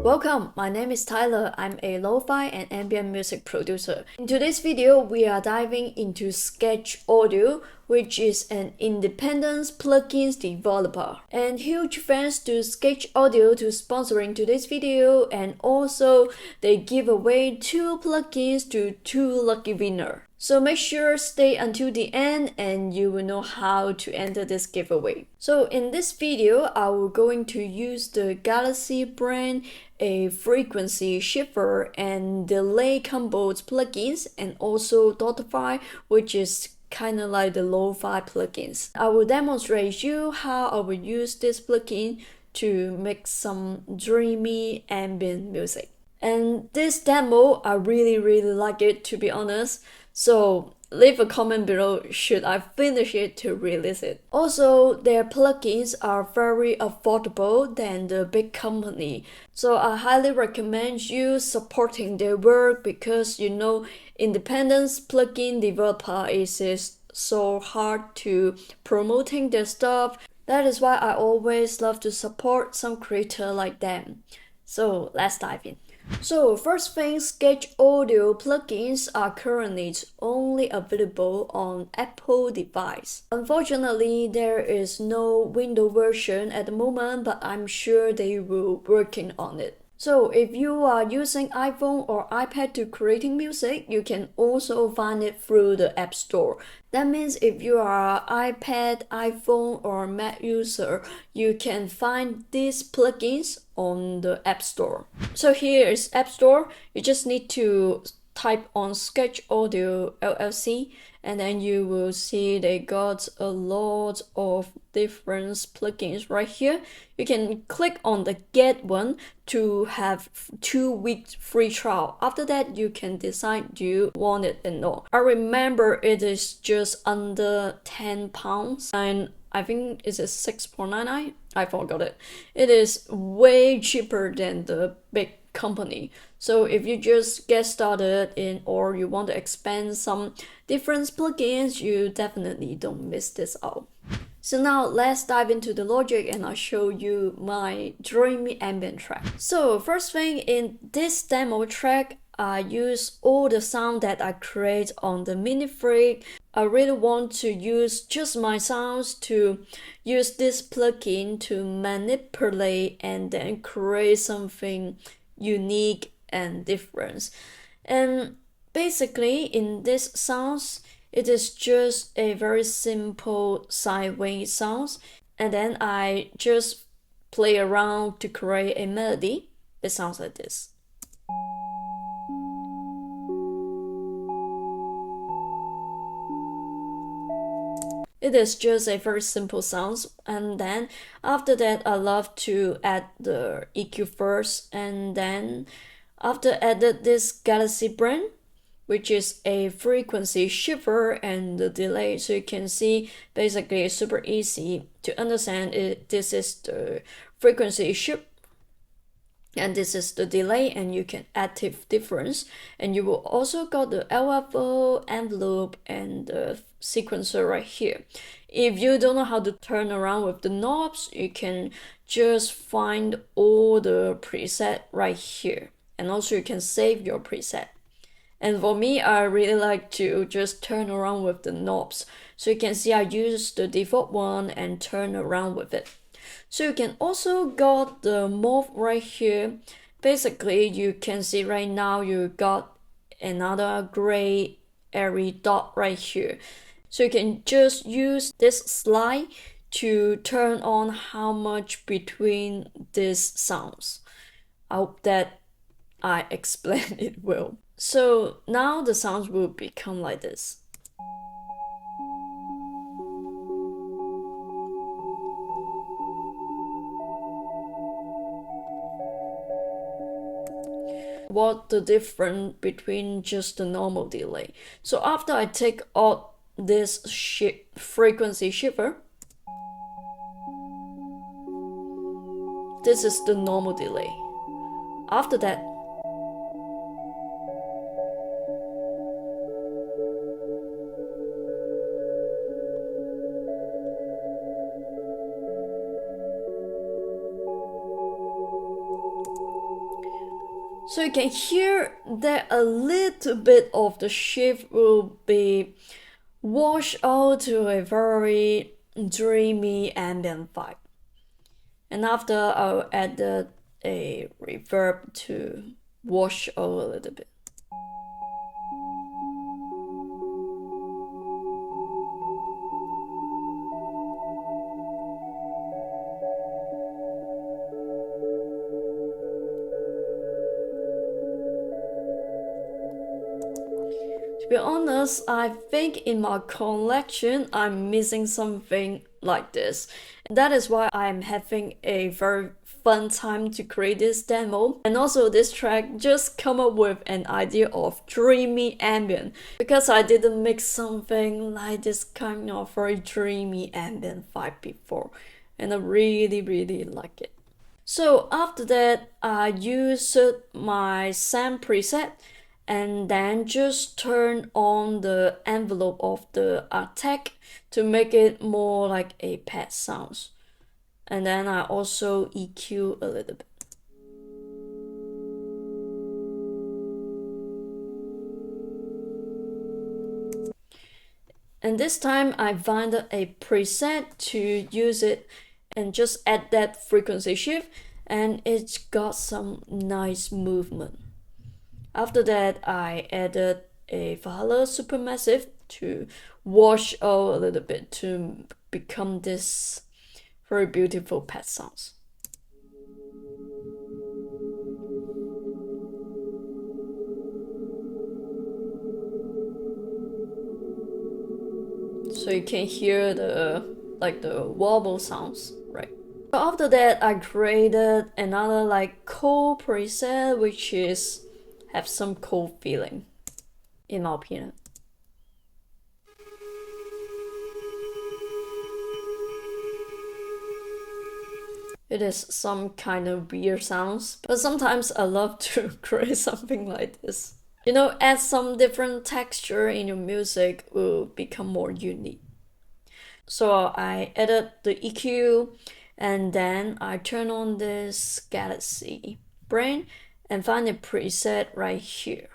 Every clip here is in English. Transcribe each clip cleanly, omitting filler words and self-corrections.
Welcome, my name is Tyler. I'm a lo-fi and ambient music producer. In today's video, we are diving into Sketch Audio, which is an independent plugins developer. And huge thanks to Sketch Audio to sponsoring today's video, and also they give away 2 plugins to 2 lucky winners. So make sure stay until the end and you will know how to enter this giveaway. So in this video, I will going to use the Galaxy brand, a frequency shifter and delay combos plugins, and also Dottify, which is kind of like the lo-fi plugins. I will demonstrate you how I will use this plugin to make some dreamy ambient music. And this demo, I really like it, to be honest. So leave a comment below should I finish it to release it. Also, their plugins are very affordable than the big company. So I highly recommend you supporting their work because you know independent plugin developer is so hard to promoting their stuff. That is why I always love to support some creator like them. So let's dive in. So first thing, Sketch Audio plugins are currently only available on Apple device. Unfortunately, there is no Windows version at the moment, but I'm sure they will working on it. So if you are using iPhone or iPad to creating music, you can also find it through the App Store. That means if you are an iPad, iPhone or Mac user, you can find these plugins on the App Store. So here is App Store. You just need to type on Sketch Audio LLC, and then you will see they got a lot of different plugins right here. You can click on the get one to have 2 weeks free trial. After that, you can decide do you want it or not. I remember it is just under £10 and I think it's a 6.99. I forgot it. It is way cheaper than the big company. So if you just get started in or you want to expand some different plugins, you definitely don't miss this out. So now let's dive into the logic and I'll show you my Dreamy Ambient track. So first thing, in this demo track, I use all the sound that I create on the mini freak. I really want to use just my sounds to use this plugin to manipulate and then create something unique and different. And basically in this sounds, it is just a very simple sideways sounds, and then I just play around to create a melody. It sounds like this. It is just a very simple sounds, and then after that I love to add the EQ first, and then after added this Galaxy brand, which is a frequency shifter and the delay. So you can see basically it's super easy to understand it. This is the frequency shift and this is the delay, and you can active difference, and you will also got the LFO, envelope and the sequencer right here. If you don't know how to turn around with the knobs, you can just find all the preset right here, and also you can save your preset. And for me, I really like to just turn around with the knobs. So you can see I use the default one and turn around with it. So you can also got the morph right here. Basically, you can see right now you got another gray airy dot right here. So you can just use this slide to turn on how much between these sounds. I hope that I explained it well. So now the sounds will become like this. What the difference between just the normal delay. So after I take out this frequency shifter, this is the normal delay. After that, So you can hear that a little bit of the shift will be washed out to a very dreamy ambient vibe. And after I'll add a reverb to wash out a little bit. To be honest, I think in my collection I'm missing something like this. And that is why I'm having a very fun time to create this demo. And also this track just come up with an idea of dreamy ambient, because I didn't make something like this kind of very dreamy ambient vibe before. And I really like it. So after that, I used my SAM preset and then just turn on the envelope of the attack to make it more like a pad sounds. And then I also EQ a little bit. And this time I find a preset to use it and just add that frequency shift, and it's got some nice movement. After that, I added a Valhalla Supermassive to wash out a little bit to become this very beautiful pad sounds. So you can hear the wobble sounds, right? After that, I created another cold preset, which is have some cold feeling, in my opinion. It is some kind of weird sounds, but sometimes I love to create something like this. You know, add some different texture in your music will become more unique. So I added the EQ, and then I turn on this Galaxy Brain and find a preset right here.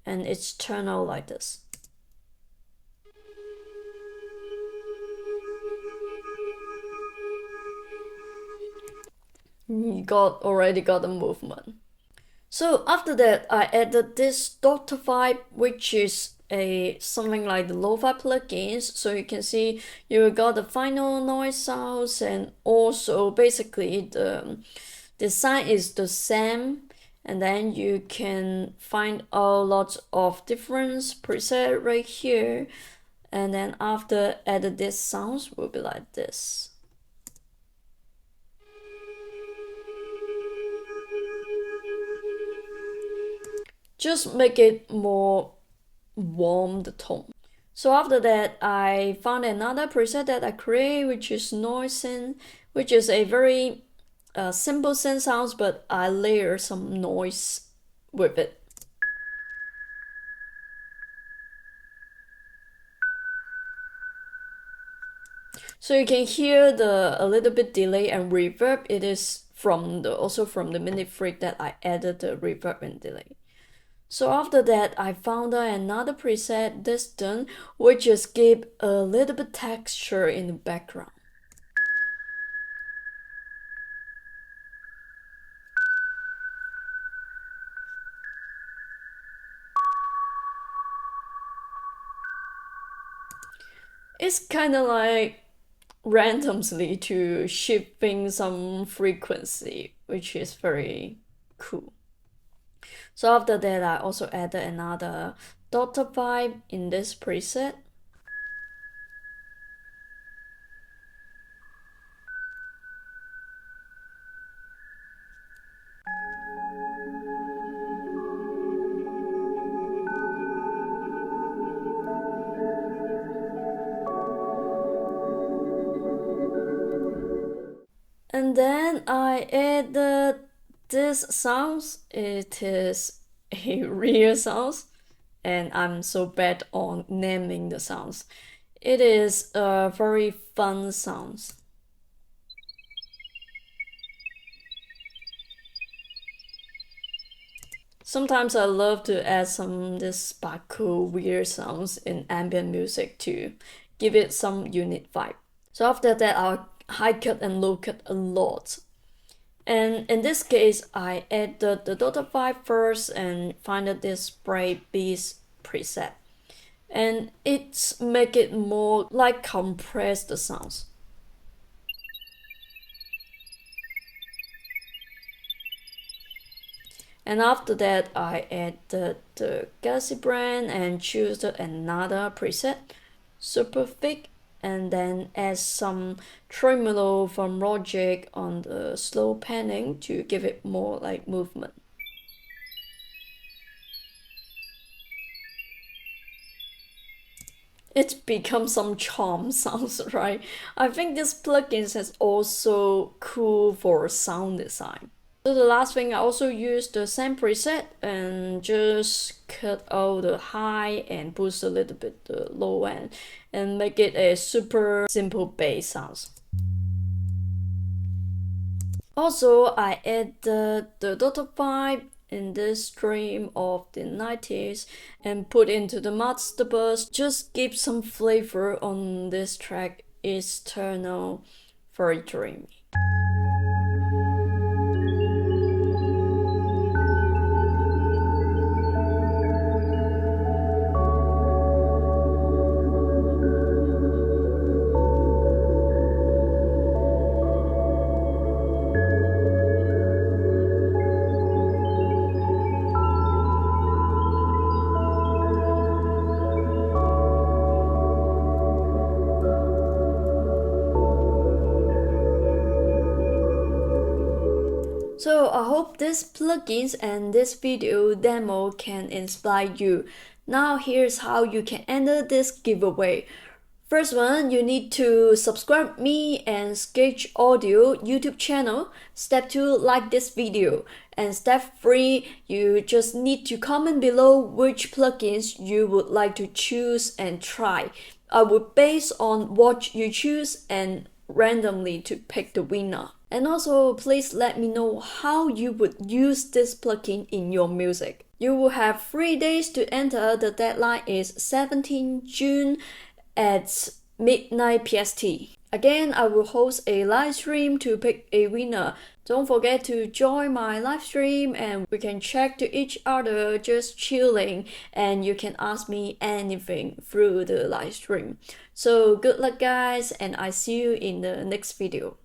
And it's turned out like this. You already got the movement. So after that, I added this Doctor Vibe, which is something like the lo-fi plugins. So you can see you got the final noise sounds, and also basically the design is the same. And then you can find a lot of different preset right here. And then after added this sounds will be like this. Just make it more warm the tone. So after that, I found another preset that I create, which is noise synth, which is a very simple synth sounds, but I layer some noise with it. So you can hear a little bit delay and reverb. It is also from the mini freak that I added the reverb and delay. So after that, I found another preset, distant, which just give a little bit texture in the background. It's kind of like randomly to shifting some frequency, which is very cool. So after that, I also added another Doctor Vibe in this preset. And then I added this sounds. It is a real sounds, and I'm so bad on naming the sounds. It is a very fun sounds. Sometimes I love to add some this sparkle weird sounds in ambient music to give it some unique vibe. So after that, I'll high cut and low cut a lot. And in this case, I added the Dota 5 first and find this spray beast preset. And it's make it more like compress the sounds. And after that, I added the Galaxy brand and choose another preset, super thick, and then add some tremolo from Logic on the slow panning to give it more like movement. It becomes some charm sounds, right? I think this plugin is also cool for sound design. So the last thing, I also use the same preset and just cut out the high and boost a little bit the low end and make it a super simple bass sounds. Also, I added the Dota 5 in this stream of the 90s and put into the master bus, just give some flavor on this track. Is Eternal, very dreamy. So I hope this plugins and this video demo can inspire you. Now here's how you can enter this giveaway. First one, you need to subscribe me and Sketch Audio YouTube channel. Step 2, like this video. And step 3, you just need to comment below which plugins you would like to choose and try. I will base on what you choose and randomly to pick the winner. And also, please let me know how you would use this plugin in your music. You will have 3 days to enter. The deadline is 17 June at midnight PST. Again, I will host a live stream to pick a winner. Don't forget to join my live stream and we can chat to each other just chilling, and you can ask me anything through the live stream. So good luck guys, and I see you in the next video.